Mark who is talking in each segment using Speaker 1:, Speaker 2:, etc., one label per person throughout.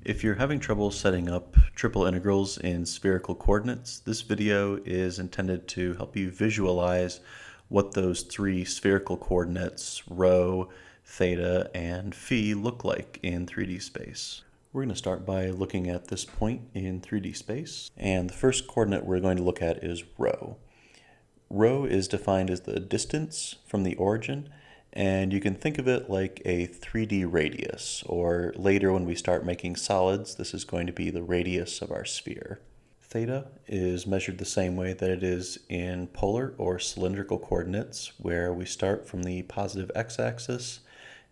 Speaker 1: If you're having trouble setting up triple integrals in spherical coordinates, this video is intended to help you visualize what those three spherical coordinates, rho, theta, and phi, look like in 3D space. We're going to start by looking at this point in 3D space, and the first coordinate we're going to look at is rho. Rho is defined as the distance from the origin, and you can think of it like a 3D radius, or later when we start making solids, this is going to be the radius of our sphere. Theta is measured the same way that it is in polar or cylindrical coordinates, where we start from the positive x-axis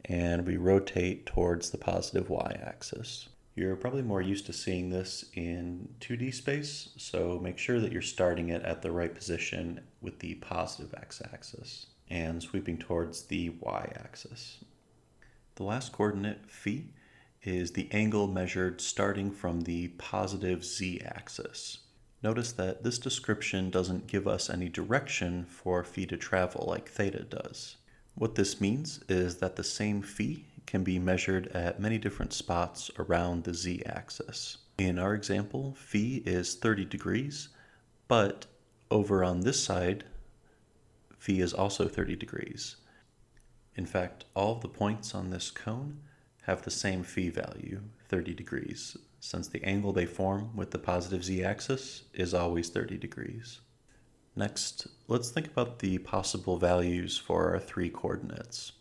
Speaker 1: and we rotate towards the positive y-axis. You're probably more used to seeing this in 2D space, so make sure that you're starting it at the right position with the positive x-axis and sweeping towards the y-axis. The last coordinate, phi, is the angle measured starting from the positive z-axis. Notice that this description doesn't give us any direction for phi to travel like theta does. What this means is that the same phi can be measured at many different spots around the z-axis. In our example, phi is 30 degrees, but over on this side, phi is also 30 degrees. In fact, all of the points on this cone have the same phi value, 30 degrees, since the angle they form with the positive z-axis is always 30 degrees. Next, let's think about the possible values for our three coordinates.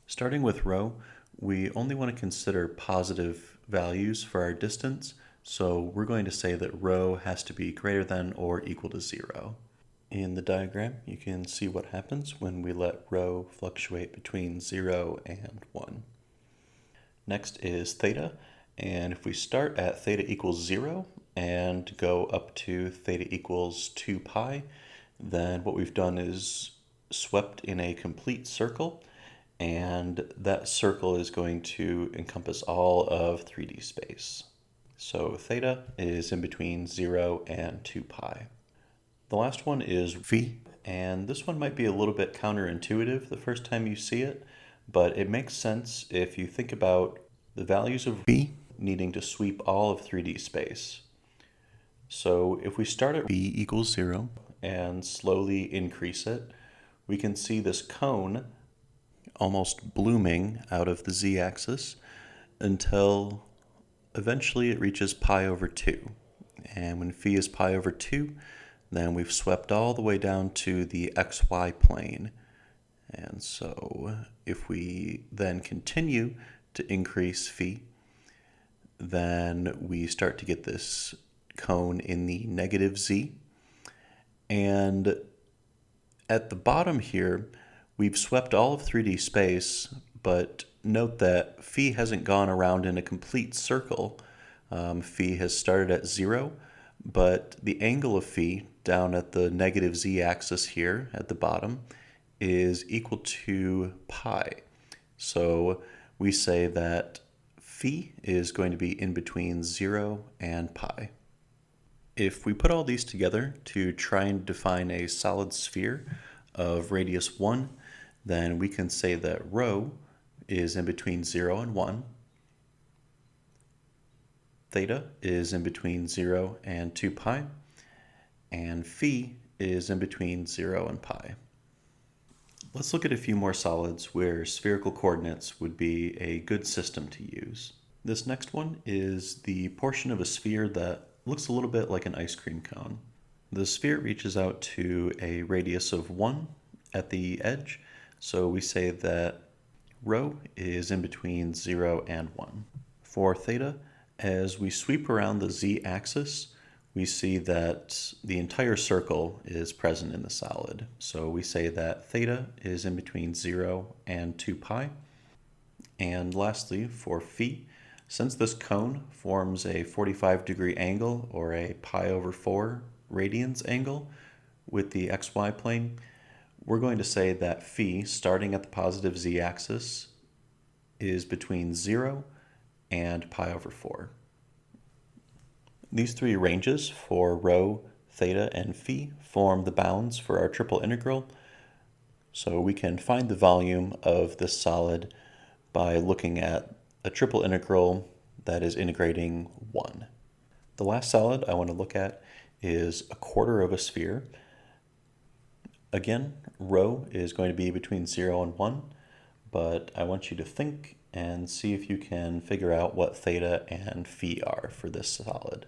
Speaker 1: Starting with rho, we only want to consider positive values for our distance, so we're going to say that rho has to be greater than or equal to 0. In the diagram, you can see what happens when we let rho fluctuate between 0 and 1. Next is theta, and if we start at theta equals 0 and go up to theta equals 2 pi, then what we've done is swept in a complete circle, and that circle is going to encompass all of 3D space. So theta is in between 0 and 2 pi. The last one is phi, and this one might be a little bit counterintuitive the first time you see it, but it makes sense if you think about the values of phi needing to sweep all of 3D space. So if we start at phi equals 0 and slowly increase it, we can see this cone almost blooming out of the z-axis until eventually it reaches pi over 2. And when phi is pi over 2, then we've swept all the way down to the xy plane. And so if we then continue to increase phi, then we start to get this cone in the negative z. And at the bottom here, we've swept all of 3D space, but note that phi hasn't gone around in a complete circle. Phi has started at 0, but the angle of phi down at the negative z-axis here at the bottom is equal to pi. So we say that phi is going to be in between 0 and pi. If we put all these together to try and define a solid sphere of radius 1, then we can say that rho is in between 0 and 1, theta is in between 0 and 2 pi, and phi is in between 0 and pi. Let's look at a few more solids where spherical coordinates would be a good system to use. This next one is the portion of a sphere that looks a little bit like an ice cream cone. The sphere reaches out to a radius of 1 at the edge, so we say that rho is in between 0 and 1. For theta, as we sweep around the z-axis, we see that the entire circle is present in the solid. So we say that theta is in between 0 and 2 pi. And lastly, for phi, since this cone forms a 45-degree angle, or a pi over 4 radians angle with the xy plane, we're going to say that phi, starting at the positive z-axis, is between 0 and pi over 4. These three ranges for rho, theta, and phi form the bounds for our triple integral. So we can find the volume of this solid by looking at a triple integral that is integrating 1. The last solid I want to look at is a quarter of a sphere. Again, rho is going to be between 0 and 1, but I want you to think and see if you can figure out what theta and phi are for this solid.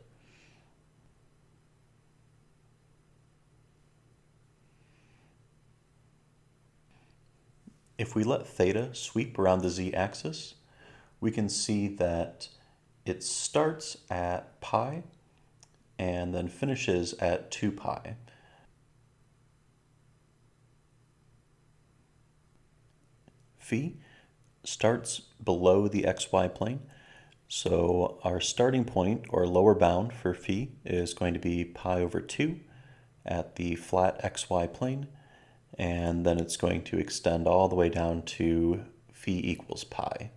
Speaker 1: If we let theta sweep around the z-axis, we can see that it starts at pi and then finishes at 2 pi. Phi starts below the xy plane, so our starting point or lower bound for phi is going to be pi over 2 at the flat xy plane, and then it's going to extend all the way down to phi equals pi.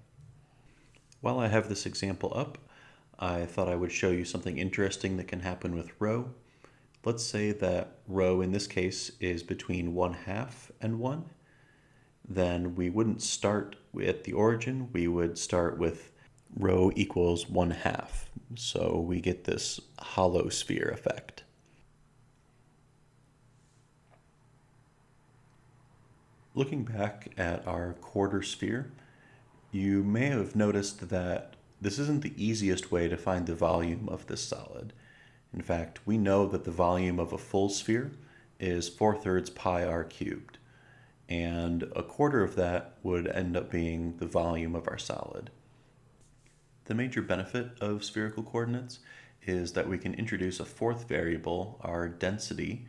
Speaker 1: While I have this example up, I thought I would show you something interesting that can happen with rho. Let's say that rho in this case is between 1/2 and 1. Then we wouldn't start at the origin, we would start with rho equals 1/2. So we get this hollow sphere effect. Looking back at our quarter sphere, you may have noticed that this isn't the easiest way to find the volume of this solid. In fact, we know that the volume of a full sphere is 4/3 pi r cubed, and a quarter of that would end up being the volume of our solid. The major benefit of spherical coordinates is that we can introduce a fourth variable, our density,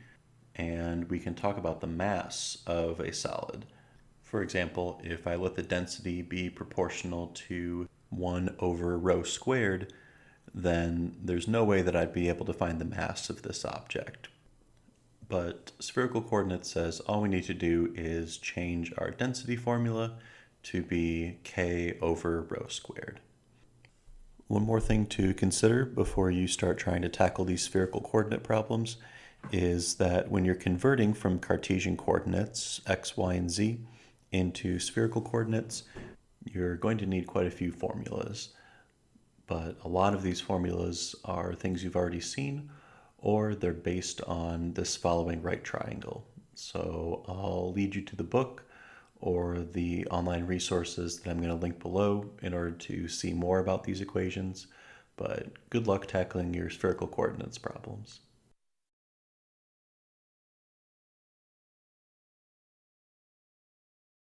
Speaker 1: and we can talk about the mass of a solid. For example, if I let the density be proportional to 1 over rho squared, then there's no way that I'd be able to find the mass of this object. But spherical coordinates says all we need to do is change our density formula to be k over rho squared. One more thing to consider before you start trying to tackle these spherical coordinate problems is that when you're converting from Cartesian coordinates, x, y, and z, into spherical coordinates, you're going to need quite a few formulas. But a lot of these formulas are things you've already seen, or they're based on this following right triangle. So I'll lead you to the book or the online resources that I'm going to link below in order to see more about these equations. But good luck tackling your spherical coordinates problems.